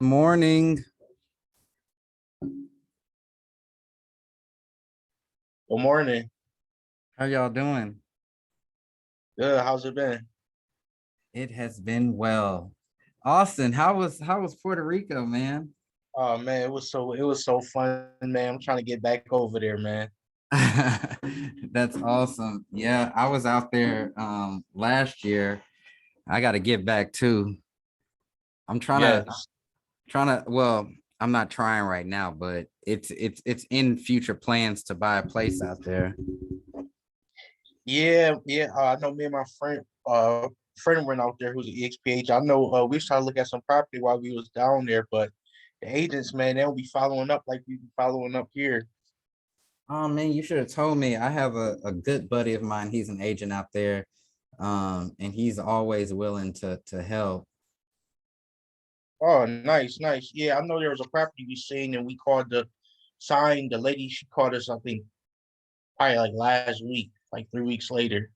Morning. Good morning. How y'all doing? Good. How's it been? It has been well. Austin, how was Puerto Rico, man? Oh man, it was so fun, man. I'm trying to get back over there, man. That's awesome. Yeah, I was out there last year. I got to get back too. I'm Yes. trying to well, I'm not trying right now, but it's in future plans to buy a place out there. Yeah, yeah. I know me and my friend went out there who's an EXPH. I know we was trying to look at some property while we was down there, but the agents, man, they'll be following up like we be following up here. Oh man, you should have told me. I have a good buddy of mine. He's an agent out there. And he's always willing to help. Oh, nice, nice. Yeah, I know there was a property we seen and we called the sign. The lady, she called us, I think, probably like last week, like 3 weeks later.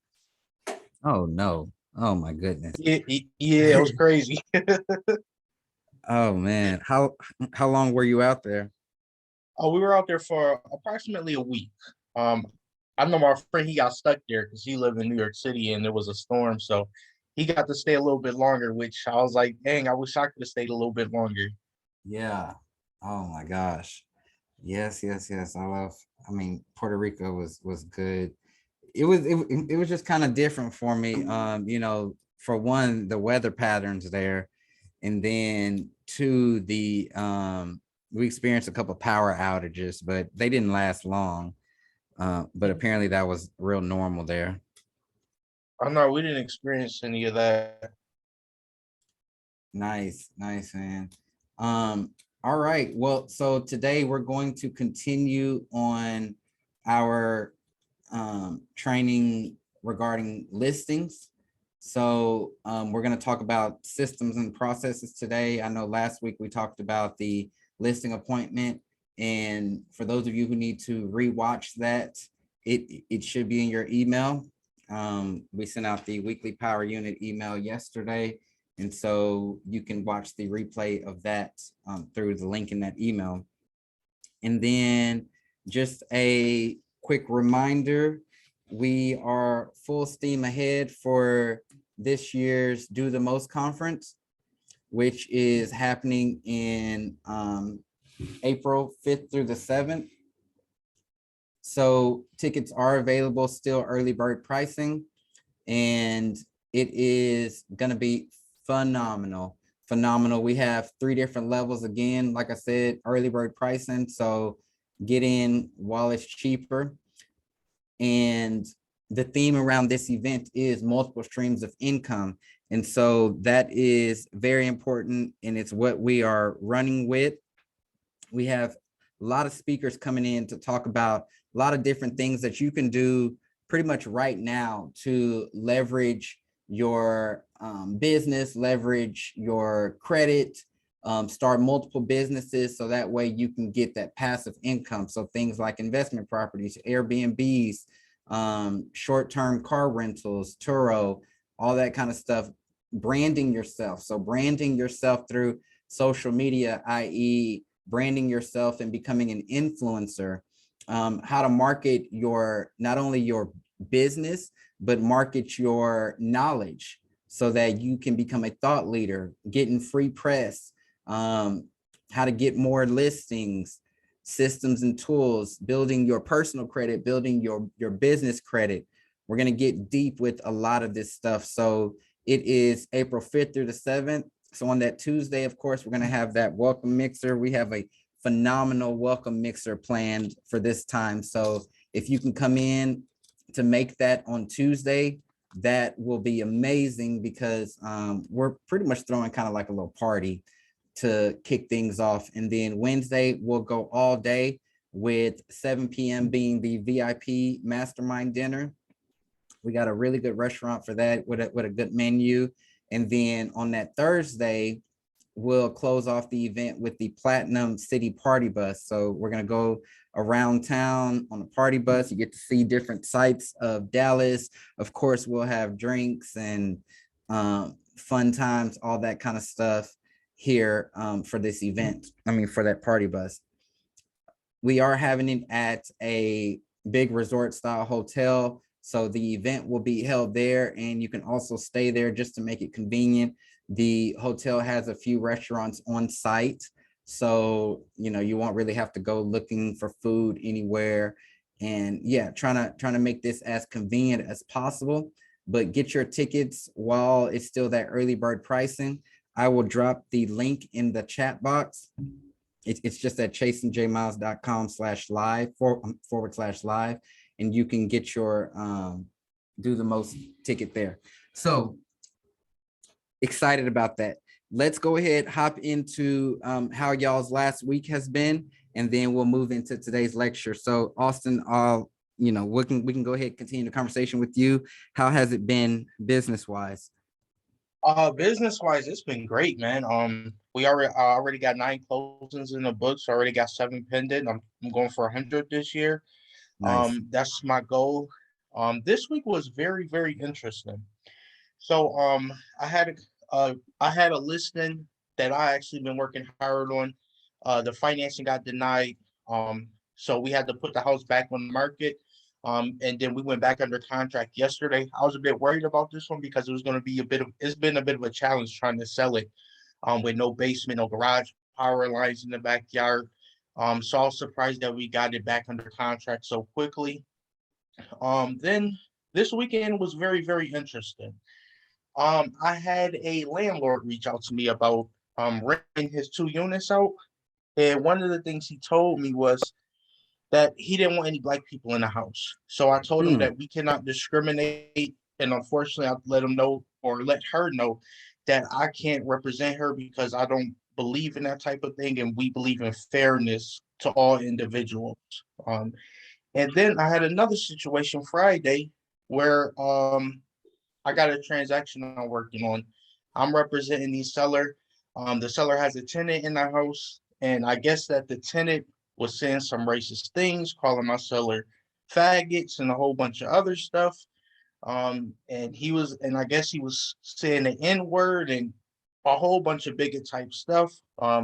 Oh no. Oh my goodness. Yeah, it was crazy. Oh man. How long were you out there? Oh, we were out there for approximately a week. Um, I know my friend, he got stuck there because he lived in New York City and there was a storm, so he got to stay a little bit longer. Which I was like, dang, I wish I could have stayed a little bit longer. Yeah. Oh my gosh. Yes, yes, yes. I mean, Puerto Rico was good. It was just kind of different for me. For one, the weather patterns there, and then two, the we experienced a couple power outages, but they didn't last long. But apparently that was real normal there. I know we didn't experience any of that. Nice, nice, man. All right. Well, so today we're going to continue on our training regarding listings. So we're going to talk about systems and processes today. I know last week we talked about the listing appointment. And for those of you who need to rewatch that, it should be in your email. We sent out the weekly power unit email yesterday. And so you can watch the replay of that through the link in that email. And then just a quick reminder, we are full steam ahead for this year's Do the Most conference, which is happening in April 5th through the 7th. So tickets are available, still early bird pricing, and it is going to be phenomenal. Phenomenal. We have 3 different levels again, like I said, early bird pricing. So get in while it's cheaper. And the theme around this event is multiple streams of income. And so that is very important. And it's what we are running with. We have a lot of speakers coming in to talk about a lot of different things that you can do pretty much right now to leverage your business, leverage your credit, start multiple businesses so that way you can get that passive income. So things like investment properties, Airbnbs, short-term car rentals, Turo, all that kind of stuff. Branding yourself. So branding yourself through social media, i.e., branding yourself and becoming an influencer, how to market your, not only your business, but market your knowledge so that you can become a thought leader, getting free press, how to get more listings, systems and tools, building your personal credit, building your business credit. We're going to get deep with a lot of this stuff. So it is April 5th through the 7th. So on that Tuesday, of course, we're going to have that welcome mixer. We have a phenomenal welcome mixer planned for this time. So if you can come in to make that on Tuesday, that will be amazing because we're pretty much throwing kind of like a little party to kick things off. And then Wednesday, we'll go all day with 7 p.m. being the VIP mastermind dinner. We got a really good restaurant for that with a good menu. And then on that Thursday, we'll close off the event with the Platinum City Party Bus. So we're going to go around town on the party bus. You get to see different sites of Dallas. Of course, we'll have drinks and fun times, all that kind of stuff. here for this event. I mean, for that party bus. We are having it at a big resort style hotel. So the event will be held there, and you can also stay there just to make it convenient. The hotel has a few restaurants on site. So, you won't really have to go looking for food anywhere. And yeah, trying to make this as convenient as possible. But get your tickets while it's still that early bird pricing. I will drop the link in the chat box. It's just at chasingmiles.com/live /live, and you can get your do the most ticket there. So excited about that. Let's go ahead, hop into how y'all's last week has been, and then we'll move into today's lecture. So Austin, we can go ahead and continue the conversation with you. How has it been business wise? Business wise, it's been great, man. We already got 9 closings in the books. Already got 7 pending. I'm going for 100 this year. Nice. That's my goal. This week was very, very interesting. So, I had a listing that I actually been working hard on. The financing got denied. So we had to put the house back on the market. And then we went back under contract yesterday. I was a bit worried about this one because it's been a bit of a challenge trying to sell it with no basement, no garage, power lines in the backyard. So I was surprised that we got it back under contract so quickly. Then this weekend was very, very interesting. I had a landlord reach out to me about renting his 2 units out. And one of the things he told me was that he didn't want any black people in the house. So I told him Hmm. that we cannot discriminate. And unfortunately, I let him know, or let her know, that I can't represent her because I don't believe in that type of thing. And we believe in fairness to all individuals. And then I had another situation Friday where I got a transaction I'm working on. I'm representing the seller. The seller has a tenant in the house, and I guess that the tenant was saying some racist things, calling my seller faggots and a whole bunch of other stuff. And I guess he was saying the N word and a whole bunch of bigot type stuff.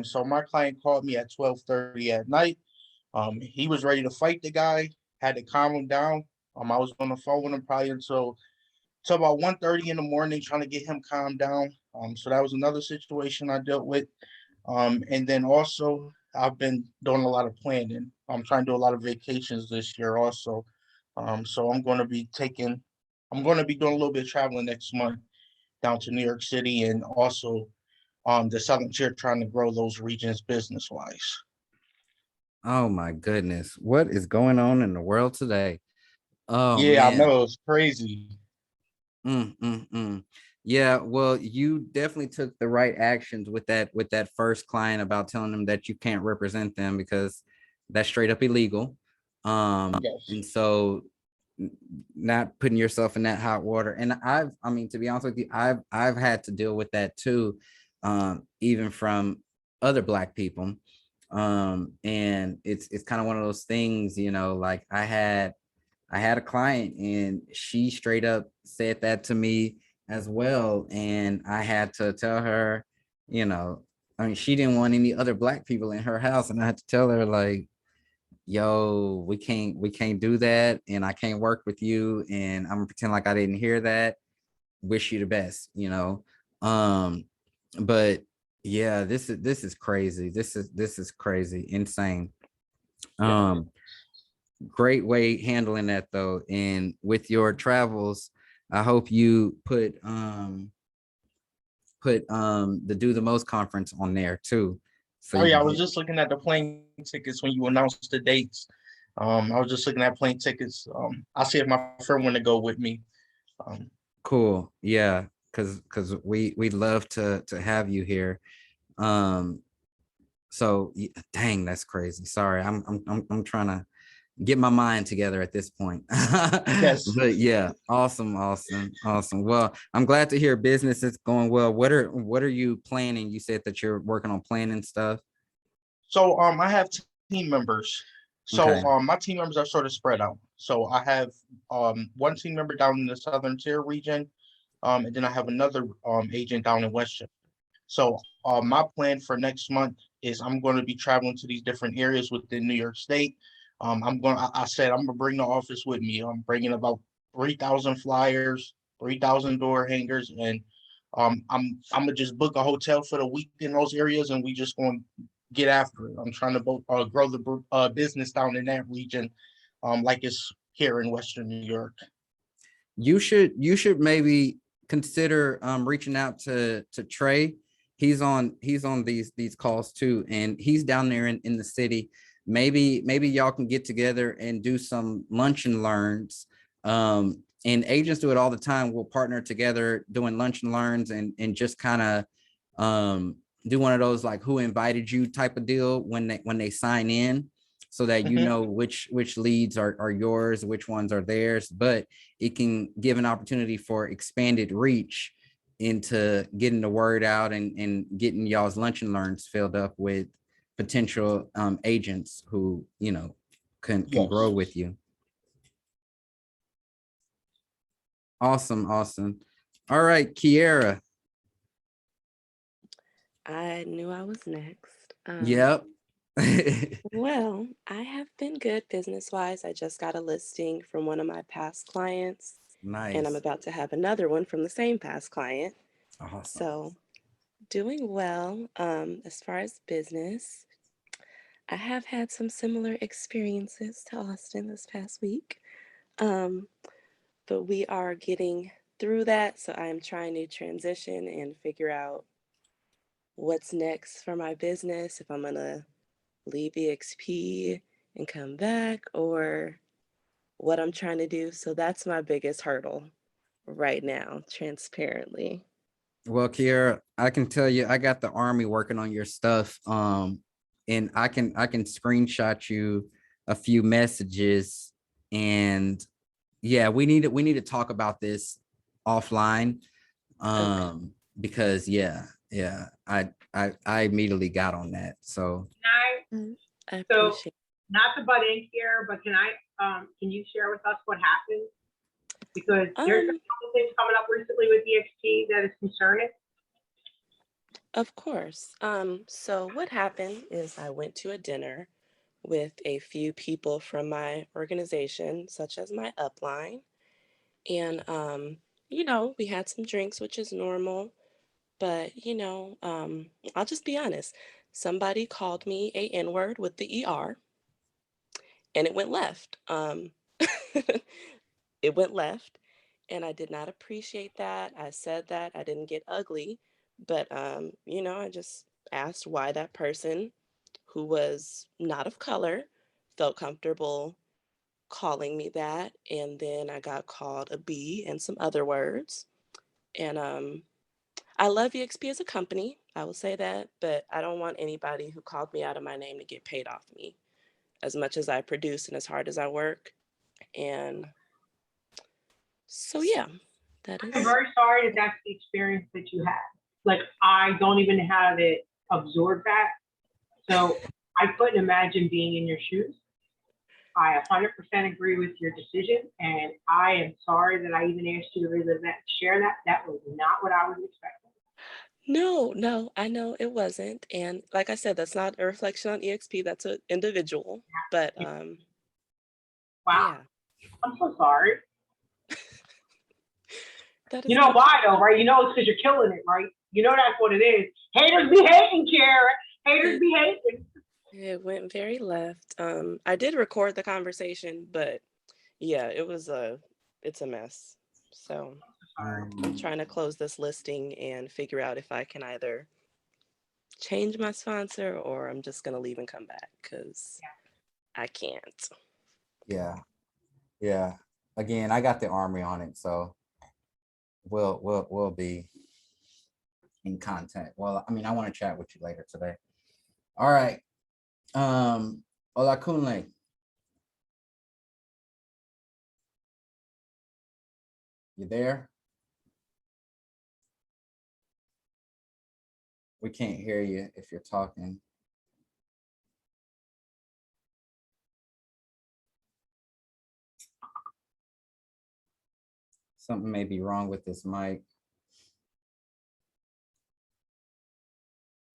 So my client called me at 12:30 at night. He was ready to fight the guy, had to calm him down. I was on the phone with him probably until about 1:30 in the morning, trying to get him calmed down. So that was another situation I dealt with. And then also I've been doing a lot of planning. I'm trying to do a lot of vacations this year also. So I'm going to be doing a little bit of traveling next month down to New York City, and also the Southern Tier, trying to grow those regions business wise. Oh my goodness. What is going on in the world today? Oh Yeah, I man. know it's crazy. Yeah, well, you definitely took the right actions with that first client about telling them that you can't represent them because that's straight up illegal. Yes. And so not putting yourself in that hot water. And I mean, to be honest with you, I've had to deal with that too, even from other Black people. And it's kind of one of those things, like I had a client and she straight up said that to me as well. And I had to tell her, I mean, she didn't want any other Black people in her house. And I had to tell her, like, yo, we can't do that. And I can't work with you. And I'm gonna pretend like I didn't hear that. Wish you the best. Um, but yeah, this is crazy. This is crazy, insane. Yeah. Um, Great way handling that though. And with your travels, I hope you put the Do the Most conference on there too. So Oh you yeah, I can was get just looking at the plane tickets when you announced the dates. I was just looking at plane tickets. I'll see if my friend want to go with me. Um, cool. Yeah, because we'd love to have you here. Um, so dang, that's crazy. Sorry, I'm trying to get my mind together at this point. yes. But yeah, awesome, awesome, awesome. Well, I'm glad to hear business is going well. What are you planning? You said that you're working on planning stuff. So I have team members. So Okay. my team members are sort of spread out. So I have one team member down in the Southern Tier region, and then I have another agent down in Westchester. So my plan for next month is I'm going to be traveling to these different areas within New York State. I said I'm gonna bring the office with me. I'm bringing about 3,000 flyers, 3,000 door hangers, and I'm gonna just book a hotel for the week in those areas, and we just going to get after it. I'm trying to grow the business down in that region, like it's here in Western New York. You should maybe consider reaching out to Trey. He's on these calls too, and he's down there in the city. Maybe y'all can get together and do some lunch and learns. And agents do it all the time. We'll partner together doing lunch and learns and just kind of do one of those like who invited you type of deal when they sign in, so that you Mhm. know which leads are yours, which ones are theirs. But it can give an opportunity for expanded reach into getting the word out and getting y'all's lunch and learns filled up with potential agents who can grow Yes. with you. Awesome. All right, Kiera. I knew I was next. Yep. Well, I have been good business-wise. I just got a listing from one of my past clients, and I'm Nice. about to have another one from the same past client. Awesome. So, doing well. As far as business, I have had some similar experiences to Austin this past week. Um, but we are getting through that, so I am trying to transition and figure out what's next for my business, if I'm gonna leave EXP and come back, or what I'm trying to do. So that's my biggest hurdle right now, transparently. Well, Kiera, I can tell you, I got the army working on your stuff. And I can screenshot you a few messages, and yeah, we need to talk about this offline. Okay. Because yeah, I immediately got on that. So I, Mm, I so appreciate not to butt in here, but can you share with us what happened? Because it. there's a couple things coming up recently with EXP that is concerning. Of course. So what happened is I went to a dinner with a few people from my organization, such as my upline. And we had some drinks, which is normal. But, I'll just be honest. Somebody called me a N-word with the ER, and it went left. It went left, and I did not appreciate that. I said that. I didn't get ugly, but I just asked why that person who was not of color felt comfortable calling me that, and then I got called a B and some other words. And I love EXP as a company, I will say that, but I don't want anybody who called me out of my name to get paid off me as much as I produce and as hard as I work. And so, yeah, that I'm is. very sorry that that's the experience that you had. Like, I don't even have it absorbed that. So I couldn't imagine being in your shoes. I 100% agree with your decision, and I am sorry that I even asked you to relive that, share that. That was not what I was expecting. No, no, I know it wasn't. And like I said, that's not a reflection on EXP, that's an individual. But Wow, yeah, I'm so sorry. that You is know completely. why though, right? You know it's because you're killing it, right? You know that's what it is. Haters be hating, Kara. Haters It, be hating. it went very left. I did record the conversation, but yeah, it's a mess. So Sorry. I'm trying to close this listing and figure out if I can either change my sponsor or I'm just gonna leave and come back because I can't. yeah. Again, I got the army on it, so we'll be in contact. Well, I mean, I want to chat with you later today. All right. Olakunle. You there? We can't hear you if you're talking. Something may be wrong with this mic.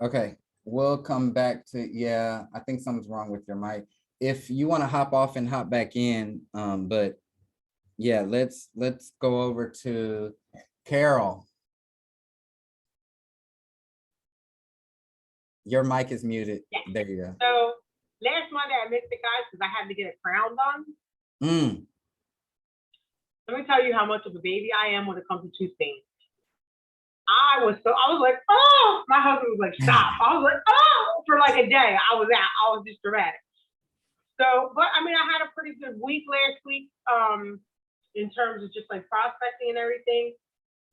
Okay, we'll come back to, yeah, I think something's wrong with your mic. If you want to hop off and hop back in, but yeah, let's go over to Carol. Your mic is muted. Yes. There you go. So last Monday I missed it, guys, because I had to get a crown done. Mm, Let me tell you how much of a baby I am when it comes to toothpaste. I was like, oh, my husband was like, stop. I was like, oh, for like a day. I was just dramatic. So, but I mean, I had a pretty good week last week, in terms of just like prospecting and everything.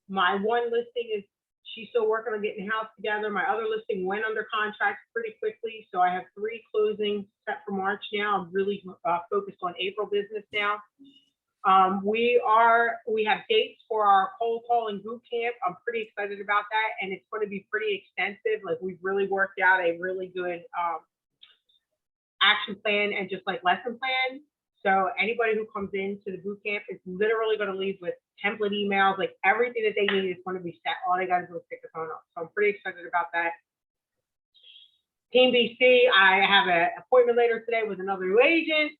My one listing is, she's still working on getting the house together. My other listing went under contract pretty quickly. So I have 3 closings set for March now. I'm really focused on April business now. We have dates for our cold calling boot camp. I'm pretty excited about that, and it's going to be pretty extensive. Like, we've really worked out a really good action plan and just like lesson plan. So anybody who comes into the boot camp is literally going to leave with template emails, like everything that they need is going to be set. All they got to do is pick the phone up. So I'm pretty excited about that. Team BC, I have an appointment later today with another new agent.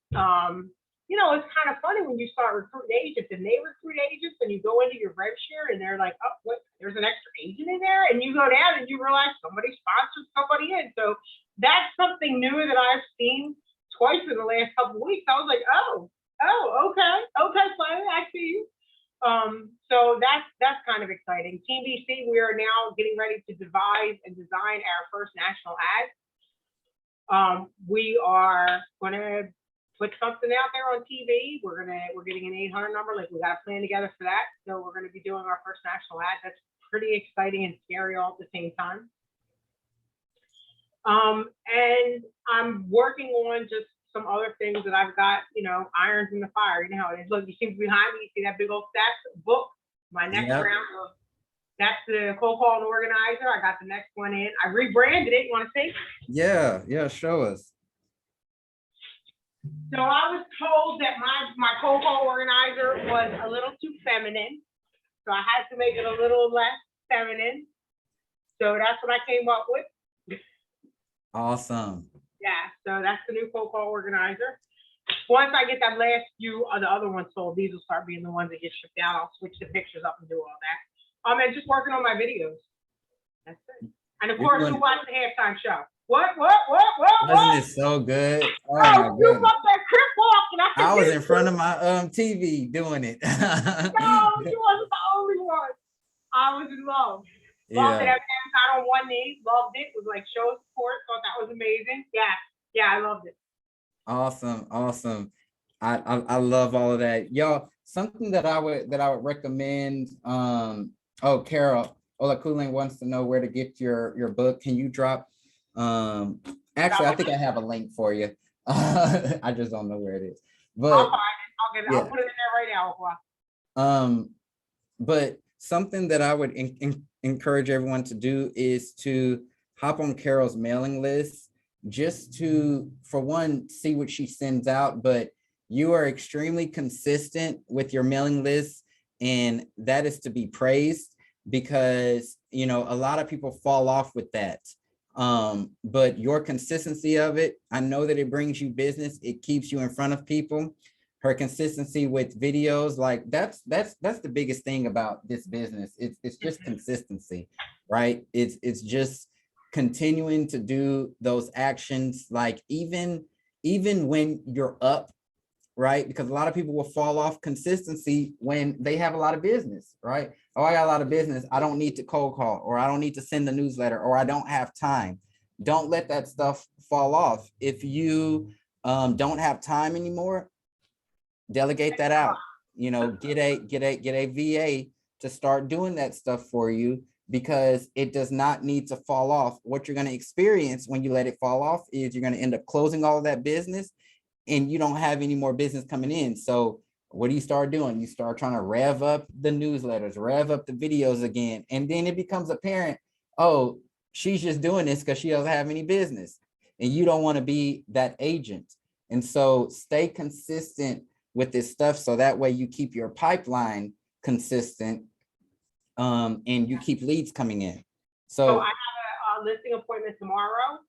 You know, it's kind of funny when you start recruiting agents and they recruit agents and you go into your rev share and they're like, oh, what, there's an extra agent in there? And you go down and you realize somebody sponsored somebody in. So that's something new that I've seen twice in the last couple of weeks. I was like, oh, okay, Clay, I see you. So that's kind of exciting. Team BC, we are now getting ready to devise and design our first national ad. We are gonna put something out there on TV. We're getting an 800 number. Like, we got a plan together for that. So we're going to be doing our first national ad. That's pretty exciting and scary all at the same time. And I'm working on just some other things that I've got, you know, irons in the fire. You know how it is. Look, you see behind me, you see that big old stack book. My next Yep. round of, that's the cold call organizer. I got the next one in. I rebranded it. You want to see? yeah, show us. So I was told that my cold call organizer was a little too feminine. So I had to make it a little less feminine. So that's what I came up with. Awesome. Yeah, so that's the new cold call organizer. Once I get that last few of the other ones sold, these will start being the ones that get shipped out. I'll switch the pictures up and do all that. And just working on my videos. That's it. And of course, who watched the halftime show? What? Wasn't it so good? Oh my Oh, you goodness. up that crip walk, and I was did in too. front of my TV doing it. No, you wasn't the only one. I was in love. Loved it Yeah, every time I got on one knee. Loved it. Was like show support. Thought that was amazing. Yeah, I loved it. awesome. I love all of that. Y'all, something that I would recommend. Oh, Carol Olakuling wants to know where to get your book. Can you drop? Actually, I think I have a link for you. I just don't know where it is. I'll But find it. I'll get it. yeah. I'll put it in there right now. But something that I would encourage everyone to do is to hop on Carol's mailing list, just to, for one, see what she sends out. But you are extremely consistent with your mailing list, and that is to be praised, because, you know, a lot of people fall off with that. But your consistency of it, I know that it brings you business. It keeps you in front of people. Her consistency with videos, like that's the biggest thing about this business. It's just consistency, right? It's just continuing to do those actions, like even when you're up, right? Because a lot of people will fall off consistency when they have a lot of business, right? Oh, I got a lot of business. I don't need to cold call, or I don't need to send a newsletter, or I don't have time. Don't let that stuff fall off. If you don't have time anymore, delegate that out. You know, get a VA to start doing that stuff for you, because it does not need to fall off. What you're going to experience when you let it fall off is you're going to end up closing all of that business, and you don't have any more business coming in. So what do you start doing? You start trying to rev up the newsletters, rev up the videos again. And then it becomes apparent, oh, she's just doing this because she doesn't have any business. And you don't want to be that agent. And so stay consistent with this stuff, so that way you keep your pipeline consistent, and you keep leads coming in. So So I have listing appointment tomorrow.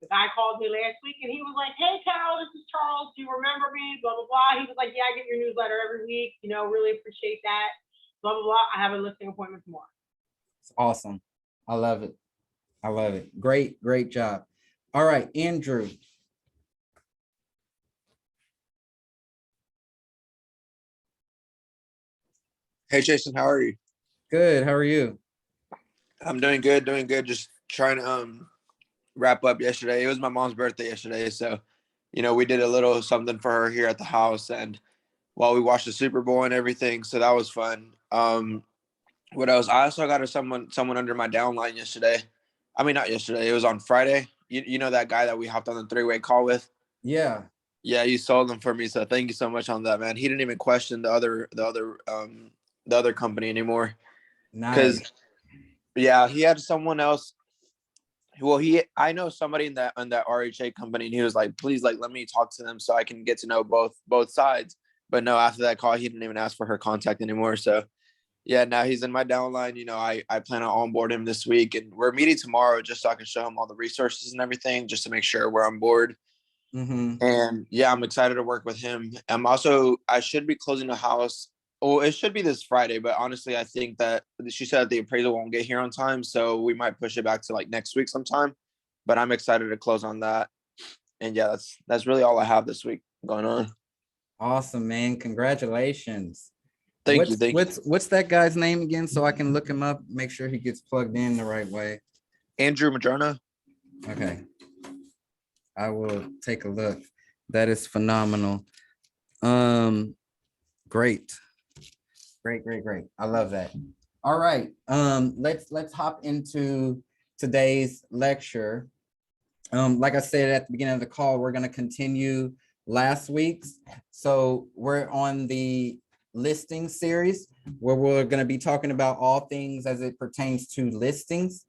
The guy called me last week and he was like, hey, Carol, this is Charles. Do you remember me? Blah, blah, blah. He was like, yeah, I get your newsletter every week. You know, really appreciate that. Blah, blah, blah. I have a listing appointment tomorrow. It's awesome. I love it. I love it. Great, great job. All right, Andrew. Hey Jason, how are you? Good. How are you? I'm doing good, doing good. Just trying to wrap up yesterday. It was my mom's birthday yesterday, so we did a little something for her here at the house, and while we watched the Super Bowl and everything, so that was fun. What else? I also got someone under my downline yesterday. I mean, not yesterday. It was on Friday. You know that guy that we hopped on the three-way call with? Yeah. Yeah, you sold them for me, so thank you so much on that, man. He didn't even question the other company anymore. Nice. Because yeah, he had someone else. Well, I know somebody in that RHA company, and he was like, please, like, let me talk to them so I can get to know both sides. But no, after that call, he didn't even ask for her contact anymore. So yeah, now he's in my downline. I plan on onboard him this week, and we're meeting tomorrow just so I can show him all the resources and everything, just to make sure we're on board. Mm-hmm. And yeah, I'm excited to work with him. I should be closing the house. Well, it should be this Friday, but honestly, I think that she said the appraisal won't get here on time, so we might push it back to like next week sometime. But I'm excited to close on that. And yeah, that's really all I have this week going on. Awesome, man. Congratulations. Thank you. What's that guy's name again, so I can look him up, make sure he gets plugged in the right way? Andrew Madrona. Okay. I will take a look. That is phenomenal. Great. Great. I love that. All right. Let's hop into today's lecture. Like I said at the beginning of the call, we're going to continue last week's. So we're on the listing series where we're going to be talking about all things as it pertains to listings.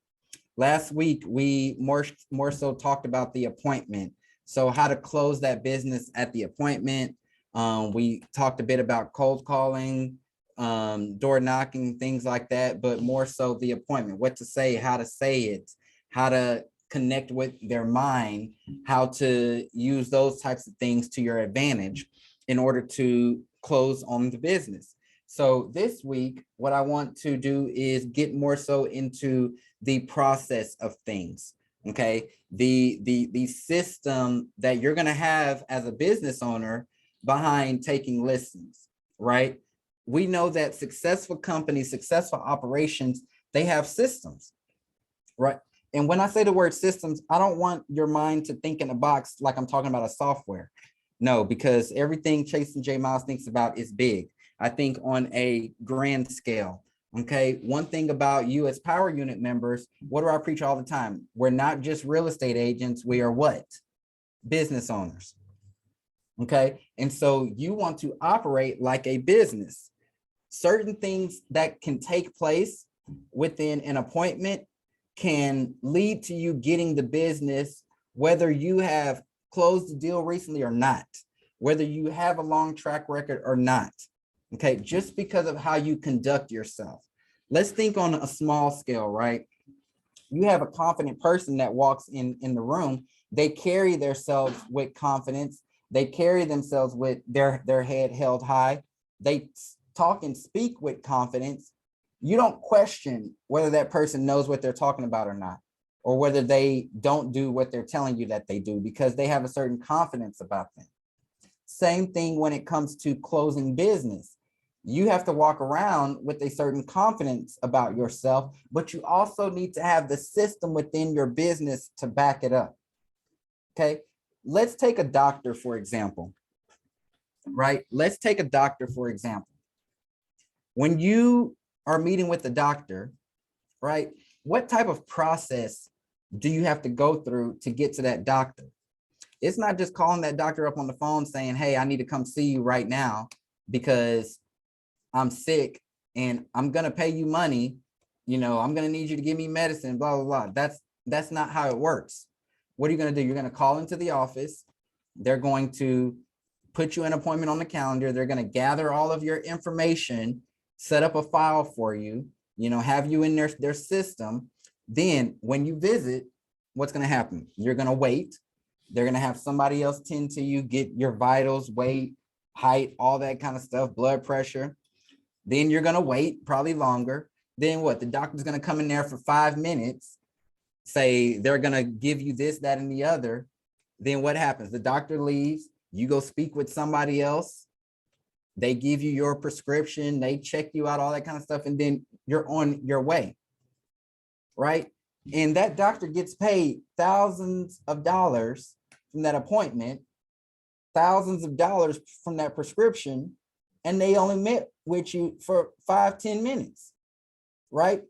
Last week, we more so talked about the appointment. So how to close that business at the appointment. We talked a bit about cold calling, door knocking, things like that, but more so the appointment, what to say, how to say it, how to connect with their mind, how to use those types of things to your advantage in order to close on the business. So this week, what I want to do is get more so into the process of things. Okay, the system that you're going to have as a business owner behind taking listings, right? We know that successful companies, successful operations, they have systems, right? And when I say the word systems, I don't want your mind to think in a box like I'm talking about a software. No, because everything Chase and J Miles thinks about is big. I think on a grand scale. Okay, one thing about you as power unit members, what do I preach all the time? We're not just real estate agents, we are what? Business owners. Okay, and so you want to operate like a business. Certain things that can take place within an appointment can lead to you getting the business, whether you have closed the deal recently or not, whether you have a long track record or not. Okay, just because of how you conduct yourself. Let's think on a small scale, right? You have a confident person that walks in the room. They carry themselves with confidence. They carry themselves with their head held high. They talk and speak with confidence. You don't question whether that person knows what they're talking about or not, or whether they don't do what they're telling you that they do, because they have a certain confidence about them. Same thing when it comes to closing business. You have to walk around with a certain confidence about yourself, but you also need to have the system within your business to back it up. Okay, let's take a doctor, for example, right? Let's take a doctor, for example. When you are meeting with the doctor, right, what type of process do you have to go through to get to that doctor? It's not just calling that doctor up on the phone saying, hey, I need to come see you right now because I'm sick and I'm going to pay you money. I'm going to need you to give me medicine, blah, blah, blah. That's not how it works. What are you going to do? You're going to call into the office. They're going to put you an appointment on the calendar. They're going to gather all of your information, set up a file for you, have you in their system. Then when you visit, what's going to happen? You're going to wait. They're going to have somebody else tend to you, get your vitals, weight, height, all that kind of stuff, blood pressure. Then you're going to wait probably longer. Then what? The doctor's going to come in there for 5 minutes, say they're going to give you this, that, and the other. Then what happens? The doctor leaves. You go speak with somebody else. They give you your prescription. They check you out, all that kind of stuff. And then you're on your way. Right? And that doctor gets paid thousands of dollars from that appointment, thousands of dollars from that prescription, and they only met with you for 5-10 minutes, right?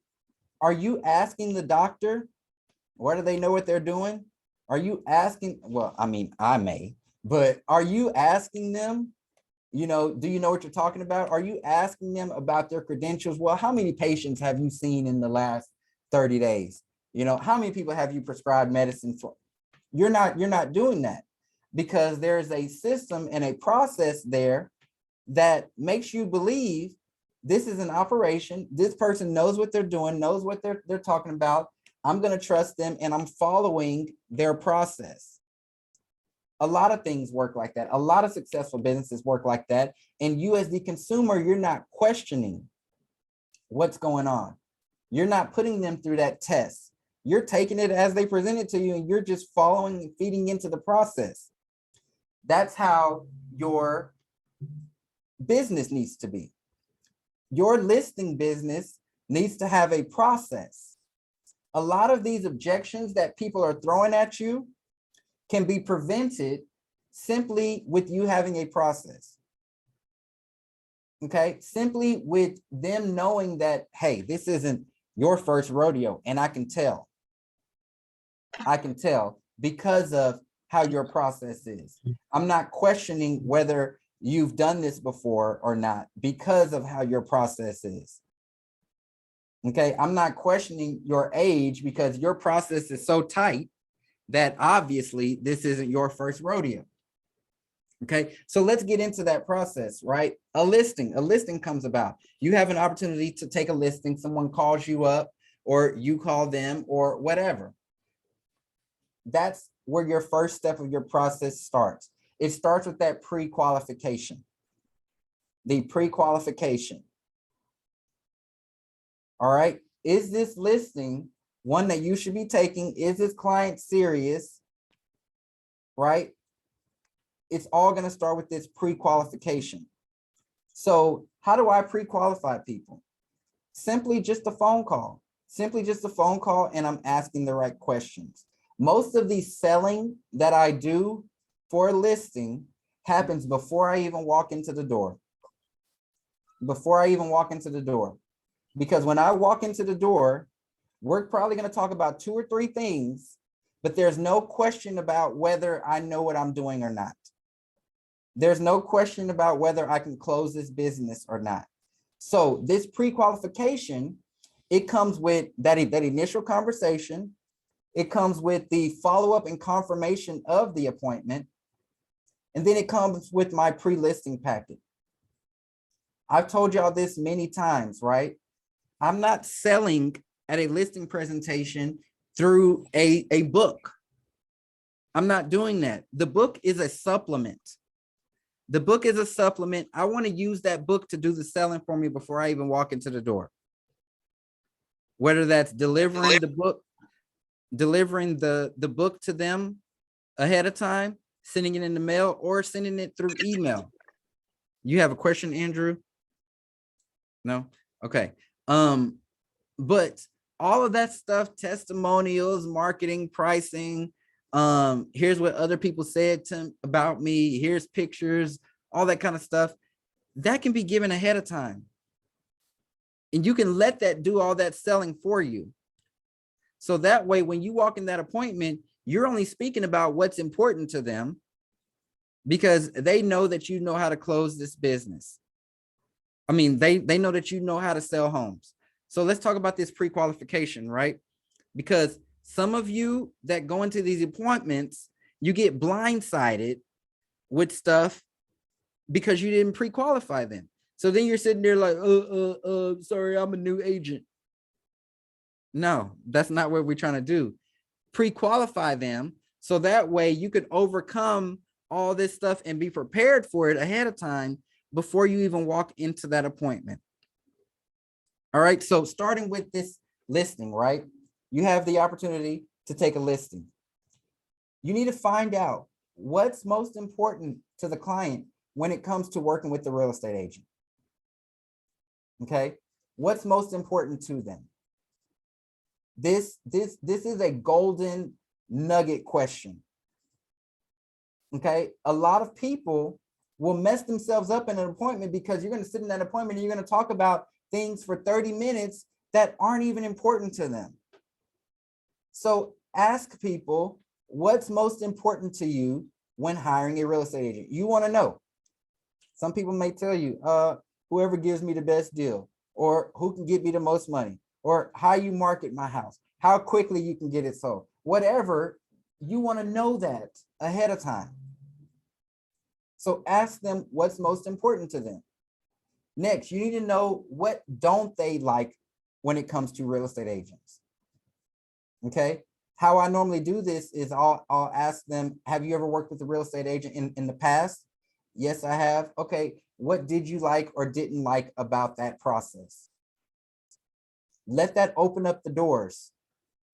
Are you asking the doctor, whether they know what they're doing? Are you asking, well, I mean, I may, but are you asking them, you know, do you know what you're talking about? Are you asking them about their credentials? Well, how many patients have you seen in the last 30 days? You know, how many people have you prescribed medicine for? You're not doing that, because there's a system and a process there that makes you believe this is an operation. This person knows what they're doing, knows what they're talking about. I'm going to trust them and I'm following their process. A lot of things work like that. A lot of successful businesses work like that. And you as the consumer, you're not questioning what's going on. You're not putting them through that test. You're taking it as they present it to you, and you're just following and feeding into the process. That's how your business needs to be. Your listing business needs to have a process. A lot of these objections that people are throwing at you can be prevented simply with you having a process. Okay, simply with them knowing that, hey, this isn't your first rodeo, and I can tell because of how your process is. I'm not questioning whether you've done this before or not because of how your process is. Okay, I'm not questioning your age because your process is so tight that obviously this isn't your first rodeo. Okay, so let's get into that process, right? A listing comes about. You have an opportunity to take a listing. Someone calls you up or you call them or whatever. That's where your first step of your process starts. It starts with that pre-qualification. The pre-qualification. All right. Is this listing one that you should be taking? Is this client serious? Right? It's all going to start with this pre-qualification. So how do I pre-qualify people? Simply just a phone call. Simply just a phone call, and I'm asking the right questions. Most of the selling that I do for a listing happens before I even walk into the door. Before I even walk into the door. Because when I walk into the door, we're probably going to talk about 2 or 3 things, but there's no question about whether I know what I'm doing or not. There's no question about whether I can close this business or not. So this pre-qualification, it comes with that initial conversation. It comes with the follow-up and confirmation of the appointment. And then it comes with my pre-listing packet. I've told y'all this many times, right? I'm not selling at a listing presentation through a book. I'm not doing that. The book is a supplement. The book is a supplement. I want to use that book to do the selling for me before I even walk into the door. Whether that's delivering the book to them ahead of time, sending it in the mail, or sending it through email. You have a question, Andrew? No? Okay. But all of that stuff, testimonials, marketing, pricing, here's what other people said about me, here's pictures, all that kind of stuff, that can be given ahead of time. And you can let that do all that selling for you. So that way, when you walk in that appointment, you're only speaking about what's important to them because they know that you know how to close this business. I mean, they know that you know how to sell homes. So let's talk about this pre-qualification, right? Because some of you that go into these appointments, you get blindsided with stuff because you didn't pre-qualify them. So then you're sitting there like, sorry, I'm a new agent. No, that's not what we're trying to do. Pre-qualify them so that way you could overcome all this stuff and be prepared for it ahead of time before you even walk into that appointment. All right, so starting with this listing, right? You have the opportunity to take a listing. You need to find out what's most important to the client when it comes to working with the real estate agent. Okay, what's most important to them? This is a golden nugget question. Okay, a lot of people will mess themselves up in an appointment because you're going to sit in that appointment and you're going to talk about things for 30 minutes that aren't even important to them. So ask people what's most important to you when hiring a real estate agent. You want to know. Some people may tell you, whoever gives me the best deal, or who can get me the most money, or how you market my house, how quickly you can get it sold, whatever. You want to know that ahead of time. So ask them what's most important to them. Next, you need to know what don't they like when it comes to real estate agents. Okay, how I normally do this is I'll ask them, have you ever worked with a real estate agent in the past? Yes, I have. Okay, what did you like or didn't like about that process? Let that open up the doors,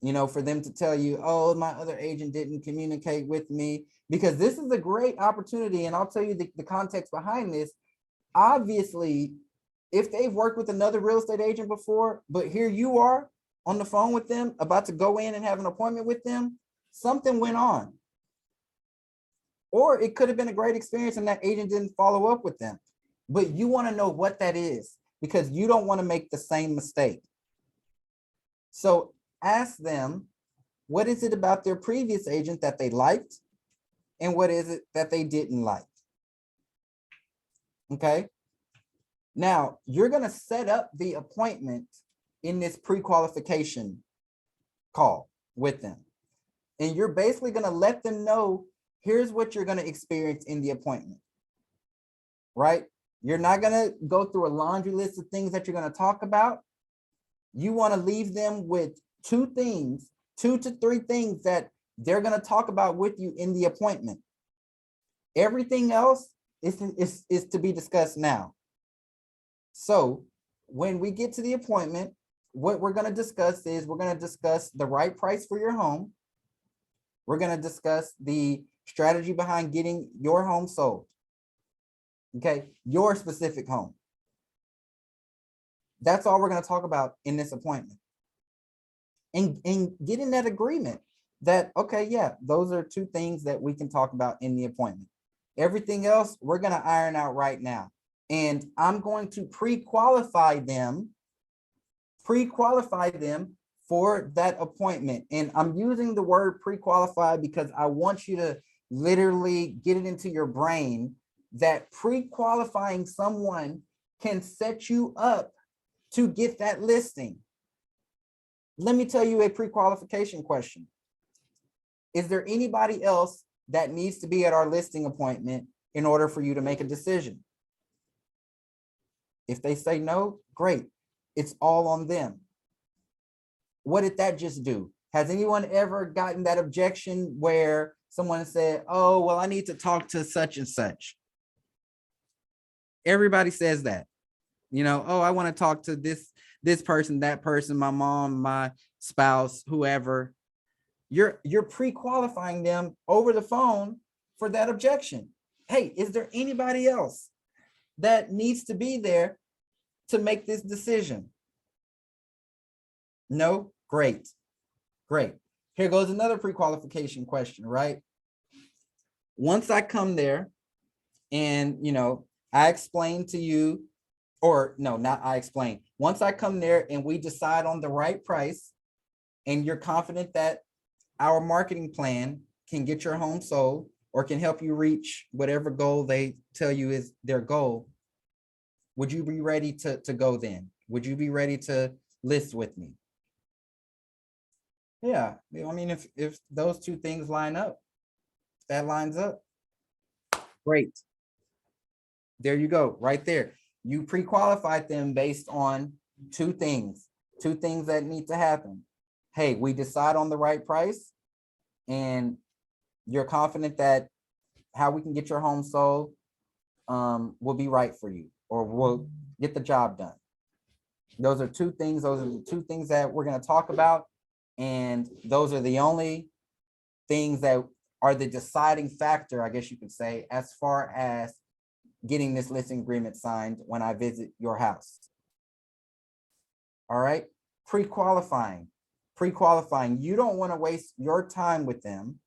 you know, for them to tell you, oh, my other agent didn't communicate with me, because this is a great opportunity. And I'll tell you the context behind this. Obviously, if they've worked with another real estate agent before, but here you are on the phone with them, about to go in and have an appointment with them, something went on. Or it could have been a great experience and that agent didn't follow up with them. But you want to know what that is, because you don't want to make the same mistake. So ask them, what is it about their previous agent that they liked? And what is it that they didn't like? Okay. Now you're going to set up the appointment in this pre-qualification call with them. And you're basically going to let them know, here's what you're going to experience in the appointment, right? You're not going to go through a laundry list of things that you're going to talk about. You want to leave them with 2 to 3 things that they're going to talk about with you in the appointment. Everything else is to be discussed now. So when we get to the appointment, what we're going to discuss is we're going to discuss the right price for your home. We're going to discuss the strategy behind getting your home sold. Okay, your specific home. That's all we're going to talk about in this appointment. And get in that agreement that, okay, yeah, those are 2 things that we can talk about in the appointment. Everything else, we're going to iron out right now. And I'm going to pre-qualify them for that appointment. And I'm using the word pre-qualify because I want you to literally get it into your brain that pre-qualifying someone can set you up to get that listing. Let me tell you a pre-qualification question. Is there anybody else that needs to be at our listing appointment in order for you to make a decision? If they say no, great. It's all on them. What did that just do? Has anyone ever gotten that objection where someone said, oh, well, I need to talk to such and such? Everybody says that, you know, oh, I want to talk to this person, that person, my mom, my spouse, whoever. You're pre-qualifying them over the phone for that objection. Hey, is there anybody else that needs to be there to make this decision? No? Great. Great. Here goes another pre-qualification question, right? Once I come there and, you know, I explain to you, or no, not I explain. Once I come there and we decide on the right price and you're confident that our marketing plan can get your home sold or can help you reach whatever goal they tell you is their goal, would you be ready to go then? Would you be ready to list with me? Yeah, I mean, if those 2 things line up, that lines up, great. There you go, right there. You pre-qualified them based on 2 things that need to happen. hey, we decide on the right price and you're confident that how we can get your home sold will be right for you or will get the job done. Those are two things. Those are the two things that we're going to talk about. And those are the only things that are the deciding factor, I guess you could say, as far as getting this listing agreement signed when I visit your house. All right. Pre-qualifying. Pre-qualifying. You don't want to waste your time with them.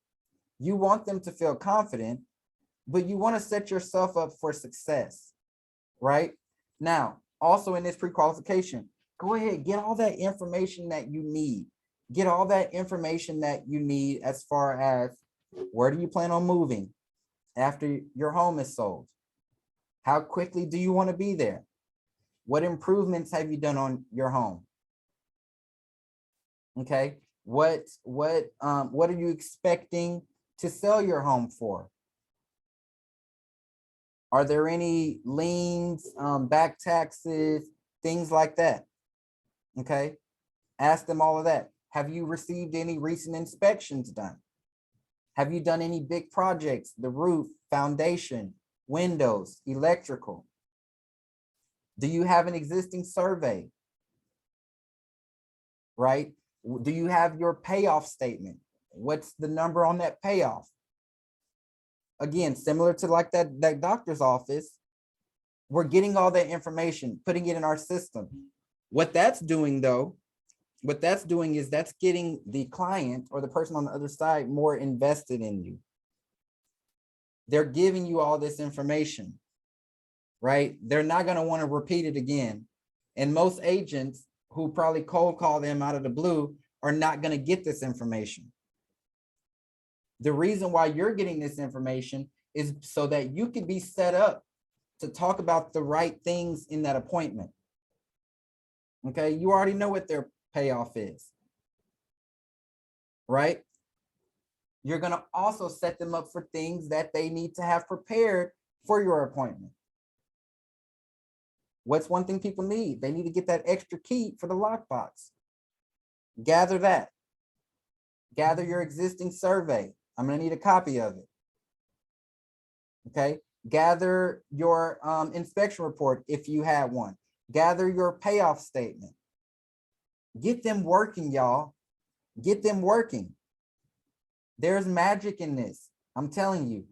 You want them to feel confident, but you want to set yourself up for success, right? Now, also in this pre-qualification, go ahead, get all that information that you need. Get all that information that you need as far as where do you plan on moving after your home is sold? How quickly do you want to be there? What improvements have you done on your home? Okay, what are you expecting to sell your home for? Are there any liens, back taxes, things like that? Okay, ask them all of that. Have you received any recent inspections done? Have you done any big projects, the roof, foundation, windows, electrical? Do you have an existing survey? Right? Do you have your payoff statement? What's the number on that payoff? Again, similar to like that doctor's office, we're getting all that information, putting it in our system. What that's doing though, what that's doing is that's getting the client or the person on the other side more invested in you. They're giving you all this information, right? They're not going to want to repeat it again. And most agents who probably cold call them out of the blue are not going to get this information. The reason why you're getting this information is so that you can be set up to talk about the right things in that appointment. Okay, you already know what their payoff is, right? You're going to also set them up for things that they need to have prepared for your appointment. What's one thing people need? They need to get that extra key for the lockbox. Gather that. Gather your existing survey. I'm going to need a copy of it. Okay. Gather your inspection report if you had one. Gather your payoff statement. Get them working, y'all. Get them working. There's magic in this. I'm telling you.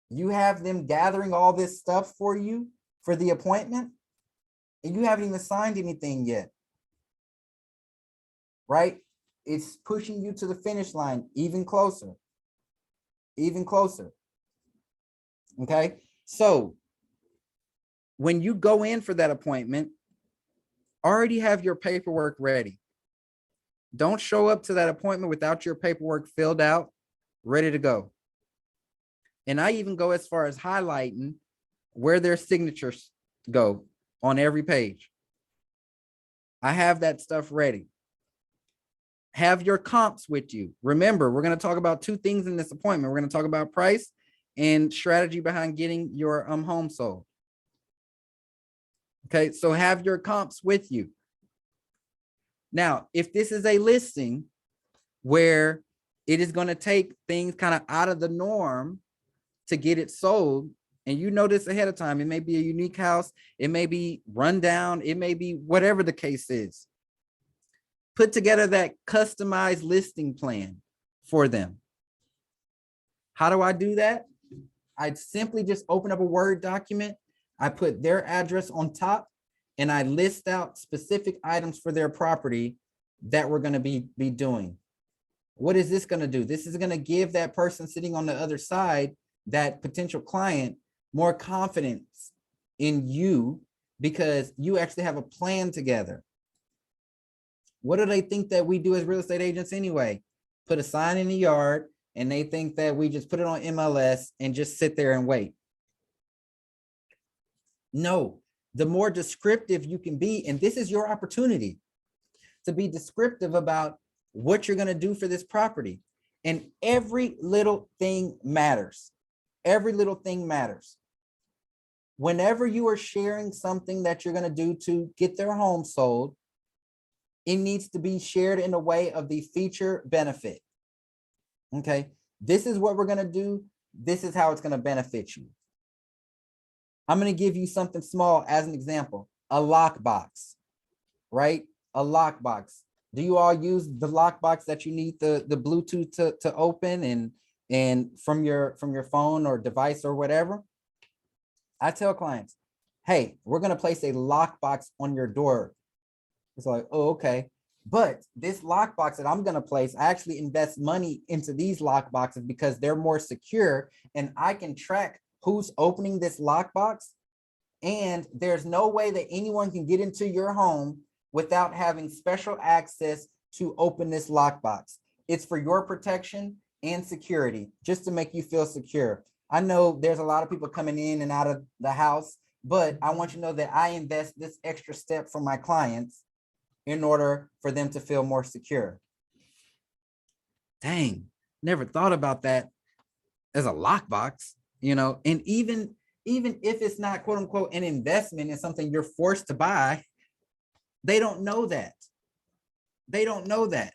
You have them gathering all this stuff for you for the appointment, and you haven't even signed anything yet. Right? It's pushing you to the finish line even closer. Even closer. Okay? So when you go in for that appointment, already have your paperwork ready. Don't show up to that appointment without your paperwork filled out, ready to go. And I even go as far as highlighting where their signatures go on every page. I have that stuff ready. Have your comps with you. Remember, we're going to talk about two things in this appointment. We're going to talk about price and strategy behind getting your home sold. Okay, so have your comps with you. Now, if this is a listing where it is going to take things kind of out of the norm to get it sold, and you know this ahead of time, it may be a unique house, it may be run down, it may be whatever the case is. Put together that customized listing plan for them. How do I do that? I simply just open up a Word document. I put their address on top and I list out specific items for their property that we're going to be doing. What is this going to do? This is going to give that person sitting on the other side, that potential client, more confidence in you because you actually have a plan together. What do they think that we do as real estate agents anyway? Put a sign in the yard and they think that we just put it on MLS and just sit there and wait. No, the more descriptive you can be, and this is your opportunity to be descriptive about what you're going to do for this property. And every little thing matters. Every little thing matters. Whenever you are sharing something that you're going to do to get their home sold, it needs to be shared in a way of the feature benefit. Okay, this is what we're gonna do. This is how it's gonna benefit you. I'm gonna give you something small as an example, a lockbox, right? A lockbox. Do you all use the lockbox that you need the Bluetooth to open and from your phone or device or whatever? I tell clients, hey, we're gonna place a lockbox on your door. It's like, oh, okay. But this lockbox that I'm gonna place, I actually invest money into these lockboxes because they're more secure and I can track who's opening this lockbox. And there's no way that anyone can get into your home without having special access to open this lockbox. It's for your protection and security, just to make you feel secure. I know there's a lot of people coming in and out of the house, but I want you to know that I invest this extra step for my clients in order for them to feel more secure. Dang, never thought about that as a lockbox, you know, and even if it's not quote unquote an investment in something you're forced to buy, they don't know that. They don't know that.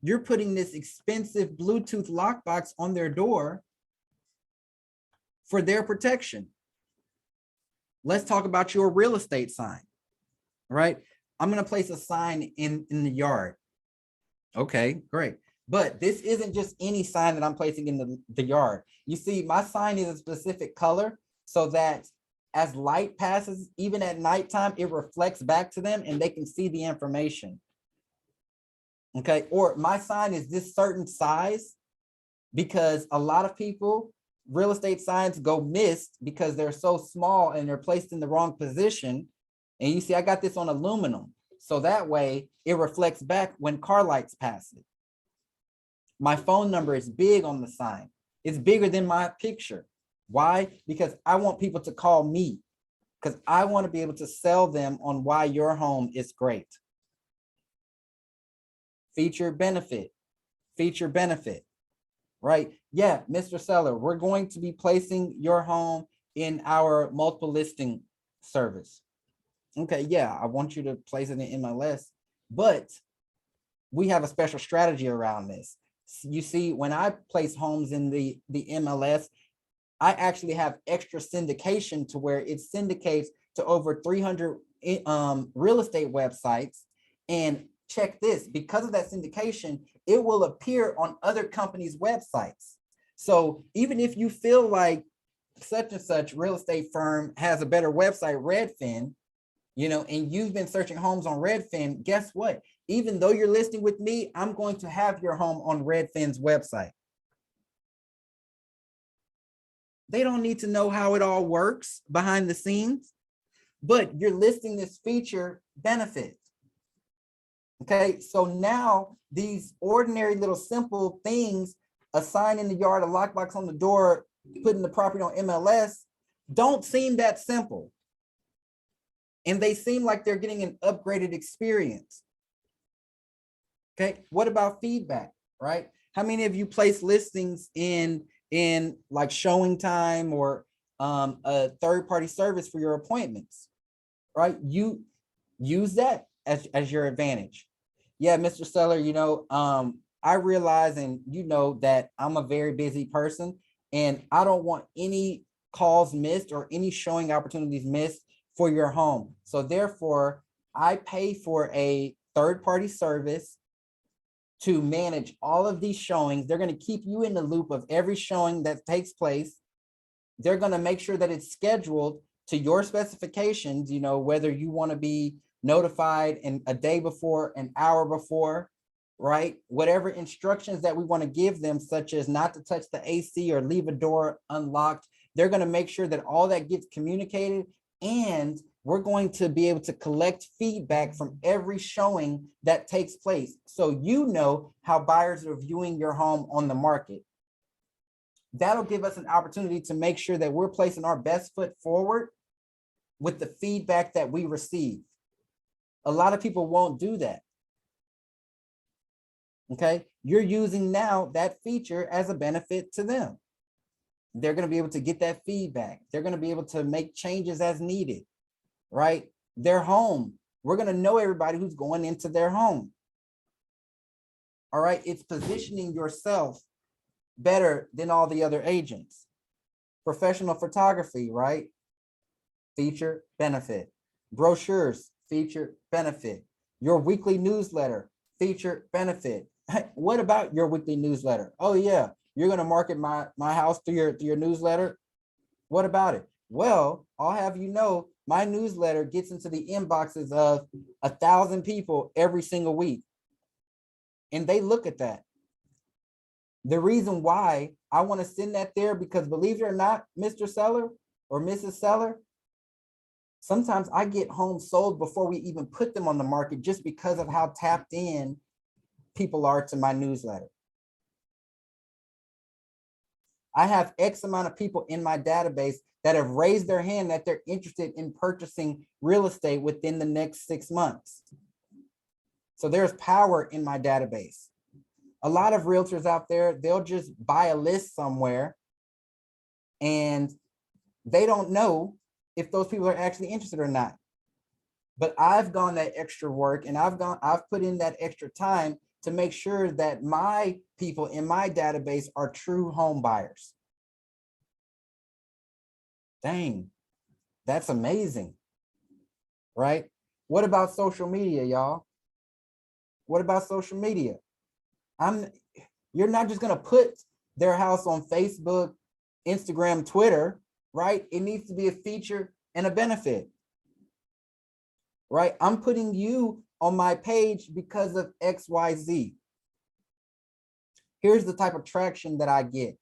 You're putting this expensive Bluetooth lockbox on their door for their protection. Let's talk about your real estate sign, right? I'm gonna place a sign in the yard. Okay, great. But this isn't just any sign that I'm placing in the yard. You see, my sign is a specific color so that as light passes, even at nighttime, it reflects back to them and they can see the information. Okay, or my sign is this certain size because a lot of people, real estate signs go missed because they're so small and they're placed in the wrong position. And you see, I got this on aluminum. So that way it reflects back when car lights pass it. My phone number is big on the sign. It's bigger than my picture. Why? Because I want people to call me because I want to be able to sell them on why your home is great. Feature benefit, right? Yeah, Mr. Seller, we're going to be placing your home in our multiple listing service. Okay, yeah, I want you to place it in MLS, but we have a special strategy around this. You see, when I place homes in the MLS, I actually have extra syndication to where it syndicates to over 300 real estate websites. And check this, because of that syndication, it will appear on other companies' websites. So even if you feel like such and such real estate firm has a better website, Redfin, you know, and you've been searching homes on Redfin, guess what? Even though you're listing with me, I'm going to have your home on Redfin's website. They don't need to know how it all works behind the scenes, but you're listing this feature benefit. Okay, so now these ordinary little simple things, a sign in the yard, a lockbox on the door, putting the property on MLS, don't seem that simple. And they seem like they're getting an upgraded experience. Okay, what about feedback, right? How many of you place listings in like Showing Time or a third-party service for your appointments, right? You use that as your advantage. Yeah, Mr. Seller, you know, I realize and you know that I'm a very busy person and I don't want any calls missed or any showing opportunities missed for your home. So therefore, I pay for a third-party service to manage all of these showings. They're going to keep you in the loop of every showing that takes place. They're going to make sure that it's scheduled to your specifications, you know, whether you want to be notified in a day before, an hour before, right? Whatever instructions that we want to give them, such as not to touch the AC or leave a door unlocked, they're going to make sure that all that gets communicated. And we're going to be able to collect feedback from every showing that takes place. So you know how buyers are viewing your home on the market. That'll give us an opportunity to make sure that we're placing our best foot forward with the feedback that we receive. A lot of people won't do that. Okay, you're using now that feature as a benefit to them. They're going to be able to get that feedback. They're going to be able to make changes as needed, right? Their home We're going to know everybody who's going into their home. All right. It's positioning yourself better than all the other agents. Professional photography, right? Feature, benefit. Brochures, feature, benefit. Your weekly newsletter, feature, benefit. What about your weekly newsletter? Oh yeah, you're gonna market my house through your newsletter. What about it? Well, I'll have you know, my newsletter gets into the inboxes of 1,000 people every single week. And they look at that. The reason why I want to send that there, because believe it or not, Mr. Seller or Mrs. Seller, sometimes I get homes sold before we even put them on the market just because of how tapped in people are to my newsletter. I have X amount of people in my database that have raised their hand that they're interested in purchasing real estate within the next 6 months. So there's power in my database. A lot of realtors out there, they'll just buy a list somewhere and they don't know if those people are actually interested or not. But I've gone that extra work and I've put in that extra time to make sure that my people in my database are true home buyers. Dang, that's amazing, right? What about social media, y'all? What about social media? You're not just gonna put their house on Facebook, Instagram, Twitter, right? It needs to be a feature and a benefit, right? I'm putting you on my page because of XYZ. Here's the type of traction that I get.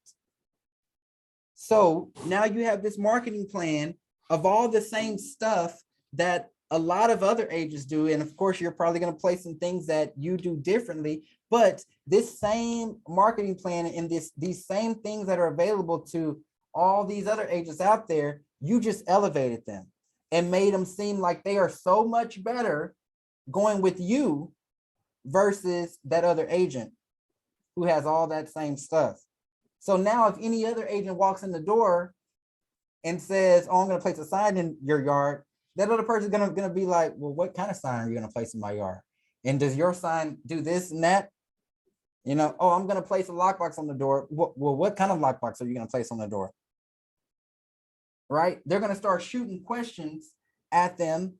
So now you have this marketing plan of all the same stuff that a lot of other agents do. And of course, you're probably going to place some things that you do differently, but this same marketing plan and these same things that are available to all these other agents out there, you just elevated them and made them seem like they are so much better going with you versus that other agent who has all that same stuff. So now if any other agent walks in the door and says, oh, I'm going to place a sign in your yard, that other person is going to be like, well, what kind of sign are you going to place in my yard? And does your sign do this and that? You know, oh, I'm going to place a lockbox on the door. Well, what kind of lockbox are you going to place on the door? Right? They're going to start shooting questions at them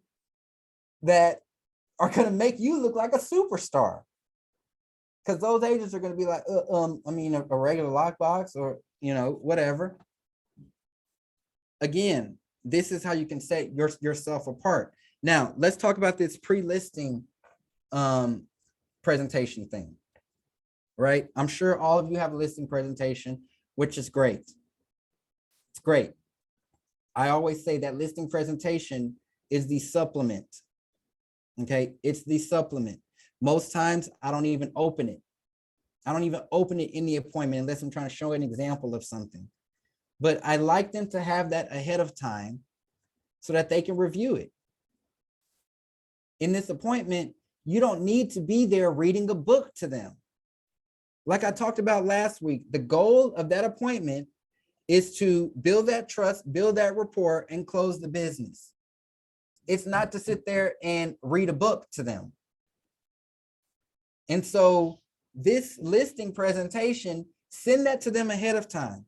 that are going to make you look like a superstar. Because those agents are going to be like, I mean, a regular lockbox or, you know, whatever. Again, this is how you can set yourself apart. Now, let's talk about this pre-listing presentation thing, right? I'm sure all of you have a listing presentation, which is great. It's great. I always say that listing presentation is the supplement, okay? It's the supplement. Most times I don't even open it. I don't even open it in the appointment unless I'm trying to show an example of something. But I like them to have that ahead of time so that they can review it. In this appointment, you don't need to be there reading a book to them. Like I talked about last week, the goal of that appointment is to build that trust, build that rapport, and close the business. It's not to sit there and read a book to them. And so this listing presentation, send that to them ahead of time.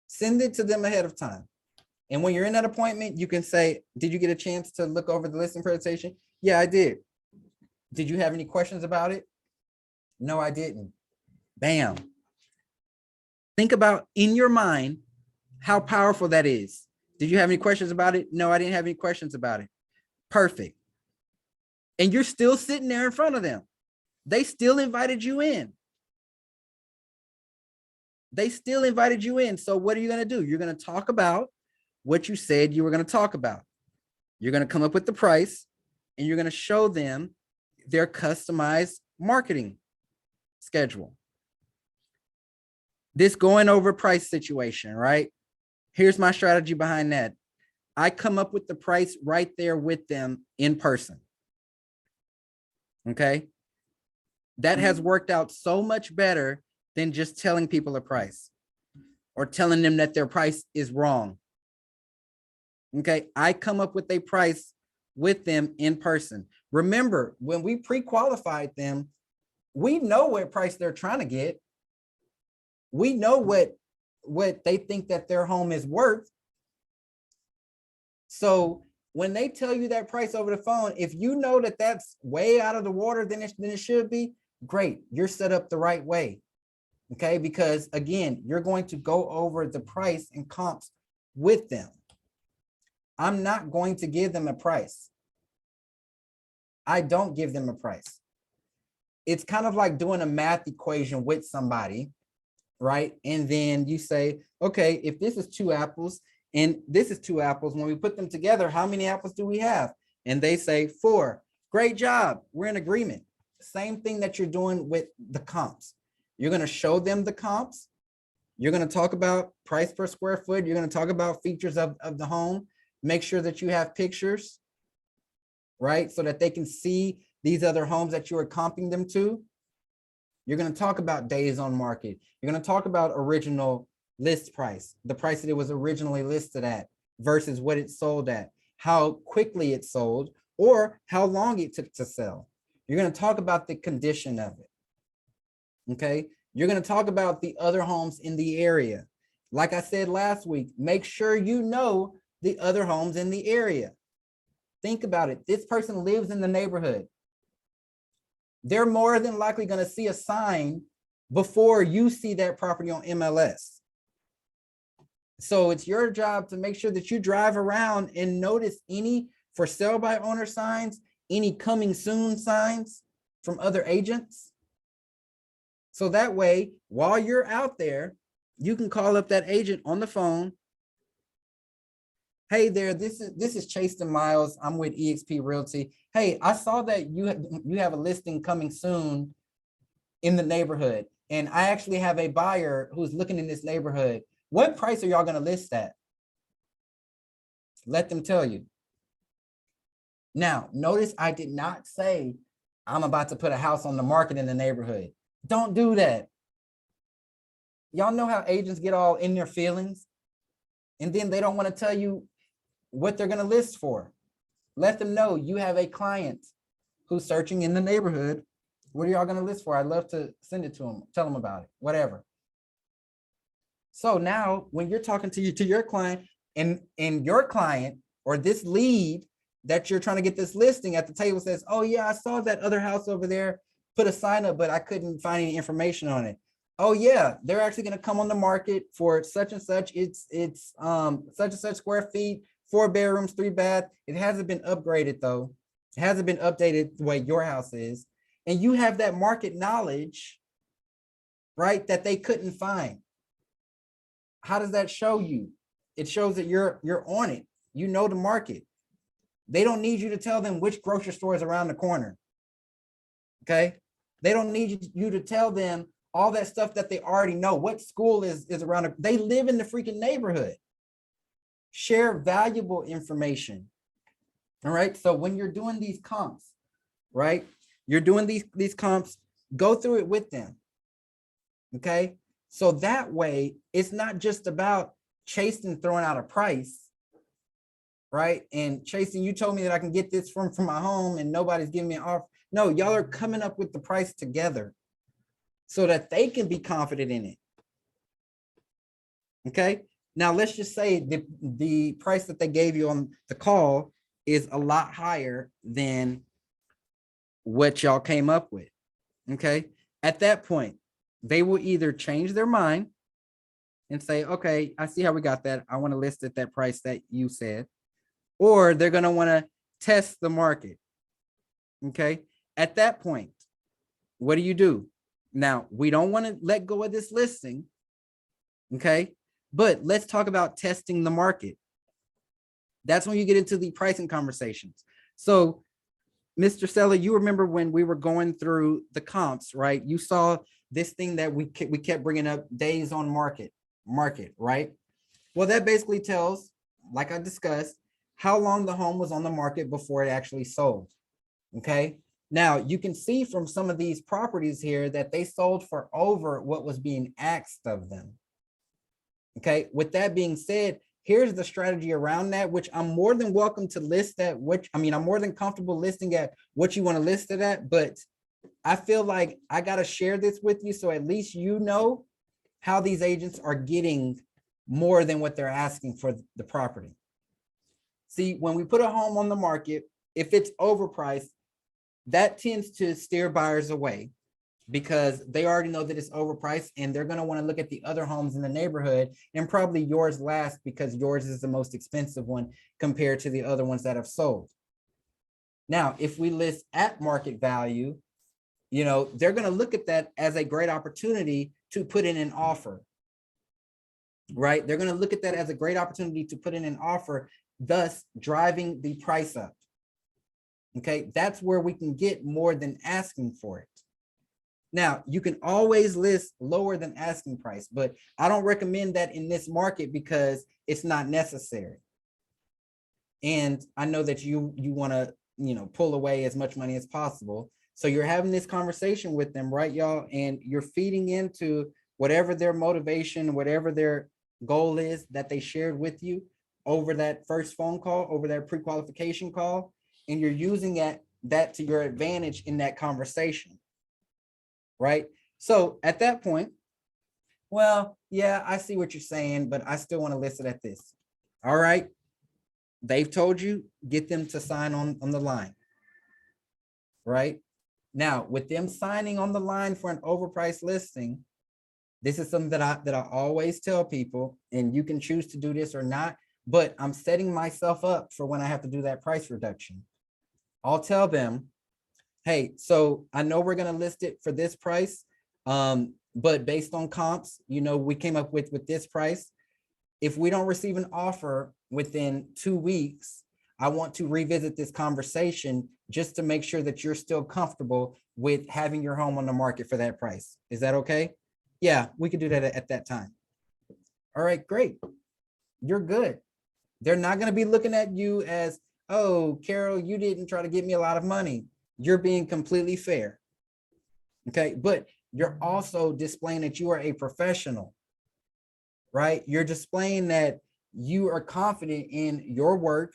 Send it to them ahead of time. And when you're in that appointment, you can say, did you get a chance to look over the listing presentation? Yeah, I did. Did you have any questions about it? No, I didn't. Bam. Think about in your mind how powerful that is. Did you have any questions about it? No, I didn't have any questions about it. Perfect. And you're still sitting there in front of them. They still invited you in. They still invited you in. So what are you going to do? You're going to talk about what you said you were going to talk about. You're going to come up with the price and you're going to show them their customized marketing schedule. This going over price situation, right? Here's my strategy behind that. I come up with the price right there with them in person. Okay. That has worked out so much better than just telling people a price or telling them that their price is wrong. Okay. I come up with a price with them in person. Remember, when we pre-qualified them, we know what price they're trying to get. We know what they think that their home is worth. So when they tell you that price over the phone, if you know that that's way out of the water than it should be, great, you're set up the right way. Okay, because again, you're going to go over the price and comps with them. I'm not going to give them a price. I don't give them a price. It's kind of like doing a math equation with somebody, right? And then you say, okay, if this is 2 apples and this is 2 apples, when we put them together, how many apples do we have? And they say 4. Great job. We're in agreement. Same thing that you're doing with the comps. You're going to show them the comps. You're going to talk about price per square foot. You're going to talk about features of the home. Make sure that you have pictures, right? So that they can see these other homes that you are comping them to. You're going to talk about days on market. You're going to talk about original list price, the price that it was originally listed at versus what it sold at, how quickly it sold, or how long it took to sell. You're going to talk about the condition of it. Okay. You're going to talk about the other homes in the area. Like I said last week, make sure you know the other homes in the area. Think about it. This person lives in the neighborhood. They're more than likely going to see a sign before you see that property on MLS. So it's your job to make sure that you drive around and notice any for sale by owner signs, any coming soon signs from other agents. So that way, while you're out there, you can call up that agent on the phone. Hey there, this is Chasten Miles. I'm with eXp Realty. Hey, I saw that you have a listing coming soon in the neighborhood, and I actually have a buyer who's looking in this neighborhood. What price are y'all going to list at? Let them tell you. Now, notice I did not say I'm about to put a house on the market in the neighborhood. Don't do that. Y'all know how agents get all in their feelings, and then they don't want to tell you what they're going to list for. Let them know you have a client who's searching in the neighborhood. What are y'all going to list for? I'd love to send it to them, tell them about it, whatever. So now when you're talking to your client, and your client or this lead that you're trying to get this listing at the table says, oh yeah, I saw that other house over there, put a sign up, but I couldn't find any information on it. Oh yeah, they're actually going to come on the market for such and such. It's such and such square feet, 4 bedrooms, 3 bath. It hasn't been upgraded though. It hasn't been updated the way your house is. And you have that market knowledge, right, that they couldn't find. How does that show you? It shows that you're on it. You know the market. They don't need you to tell them which grocery store is around the corner. Okay? They don't need you to tell them all that stuff that they already know. What school is around? They live in the freaking neighborhood. Share valuable information. All right. So when you're doing these comps, right? You're doing these comps, go through it with them. Okay. So that way, it's not just about Chasten throwing out a price, right? And Chasten, you told me that I can get this from my home and nobody's giving me an offer. No, y'all are coming up with the price together so that they can be confident in it. Okay. Now let's just say the price that they gave you on the call is a lot higher than what y'all came up with. Okay. At that point, they will either change their mind and say, okay, I see how we got that. I want to list at that price that you said, or they're going to want to test the market. Okay. At that point, what do? Now, we don't want to let go of this listing. Okay. But let's talk about testing the market. That's when you get into the pricing conversations. So, Mr. Seller, you remember when we were going through the comps, right? You saw this thing that we kept bringing up, days on market, right? Well, that basically tells, like I discussed, how long the home was on the market before it actually sold. Okay. Now you can see from some of these properties here that they sold for over what was being asked of them. Okay. With that being said, here's the strategy around that, which I'm more than welcome to list at I'm more than comfortable listing at what you want to list it at, but I feel like I got to share this with you so at least you know how these agents are getting more than what they're asking for the property. See, when we put a home on the market, if it's overpriced, that tends to steer buyers away because they already know that it's overpriced and they're going to want to look at the other homes in the neighborhood and probably yours last because yours is the most expensive one compared to the other ones that have sold. Now, if we list at market value, you know, they're going to look at that as a great opportunity to put in an offer, right? They're going to look at that as a great opportunity to put in an offer, thus driving the price up. Okay, that's where we can get more than asking for it. Now, you can always list lower than asking price, but I don't recommend that in this market because it's not necessary. And I know that you want to, you know, pull away as much money as possible. So you're having this conversation with them, right, y'all? And you're feeding into whatever their motivation, whatever their goal is that they shared with you over that first phone call, over that pre-qualification call. And you're using that to your advantage in that conversation, right? So at that point, well, yeah, I see what you're saying, but I still want to list it at this. All right. They've told you, get them to sign on the line, right? Now, with them signing on the line for an overpriced listing, this is something that I always tell people, and you can choose to do this or not, but I'm setting myself up for when I have to do that price reduction. I'll tell them, hey, so I know we're going to list it for this price, but based on comps, you know, we came up with this price. If we don't receive an offer within 2 weeks, I want to revisit this conversation just to make sure that you're still comfortable with having your home on the market for that price. Is that okay? Yeah, we could do that at that time. All right, great. You're good. They're not going to be looking at you as, oh, Carol, you didn't try to get me a lot of money. You're being completely fair. Okay, but you're also displaying that you are a professional, right? You're displaying that you are confident in your work.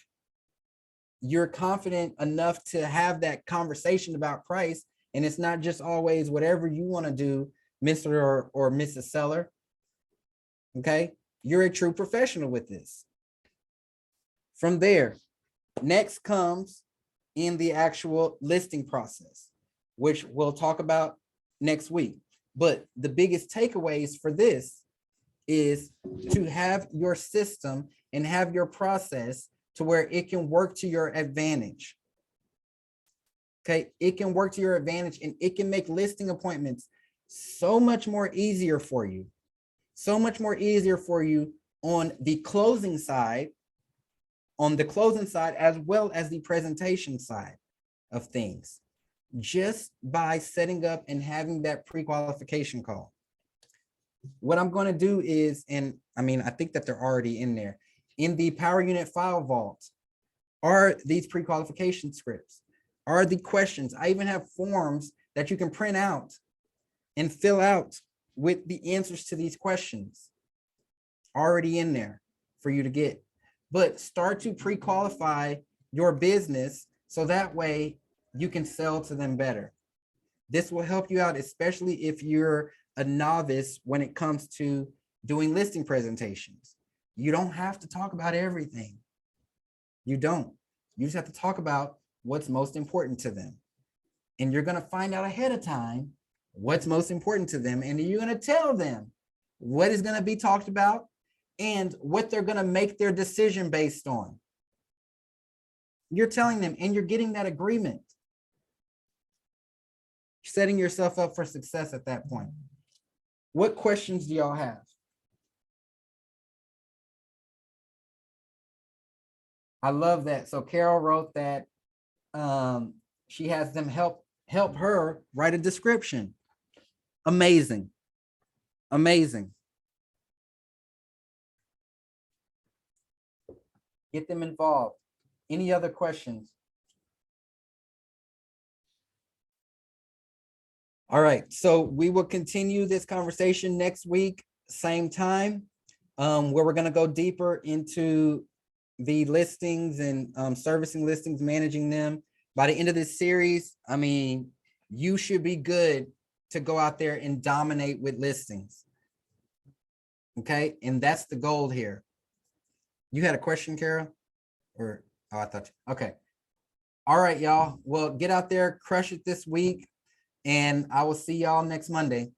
You're confident enough to have that conversation about price. And it's not just always whatever you want to do, Mr. or Mrs. Seller. Okay, you're a true professional with this. From there, next comes in the actual listing process, which we'll talk about next week. But the biggest takeaways for this is to have your system and have your process to where it can work to your advantage. Okay, it can work to your advantage and it can make listing appointments so much more easier for you. So much more easier for you on the closing side, as well as the presentation side of things, just by setting up and having that pre-qualification call. What I'm going to do is, and I mean, I think that they're already in there, in the Power Unit File Vault are these pre-qualification scripts, are the questions. I even have forms that you can print out and fill out with the answers to these questions already in there for you to get. But start to pre-qualify your business so that way you can sell to them better. This will help you out, especially if you're a novice when it comes to doing listing presentations. You don't have to talk about everything. You don't. You just have to talk about what's most important to them. And you're going to find out ahead of time what's most important to them. And you're going to tell them what is going to be talked about and what they're going to make their decision based on. You're telling them and you're getting that agreement. Setting yourself up for success at that point. What questions do y'all have? I love that. So Carol wrote that she has them help her write a description. Amazing. Amazing. Get them involved. Any other questions? All right, so we will continue this conversation next week, same time. where we're gonna go deeper into the listings and servicing listings, managing them. By the end of this series, I mean, you should be good to go out there and dominate with listings. Okay, and that's the goal here. You had a question, Carol? Or, oh, I thought, okay. All right, y'all. Well, get out there, crush it this week, and I will see y'all next Monday.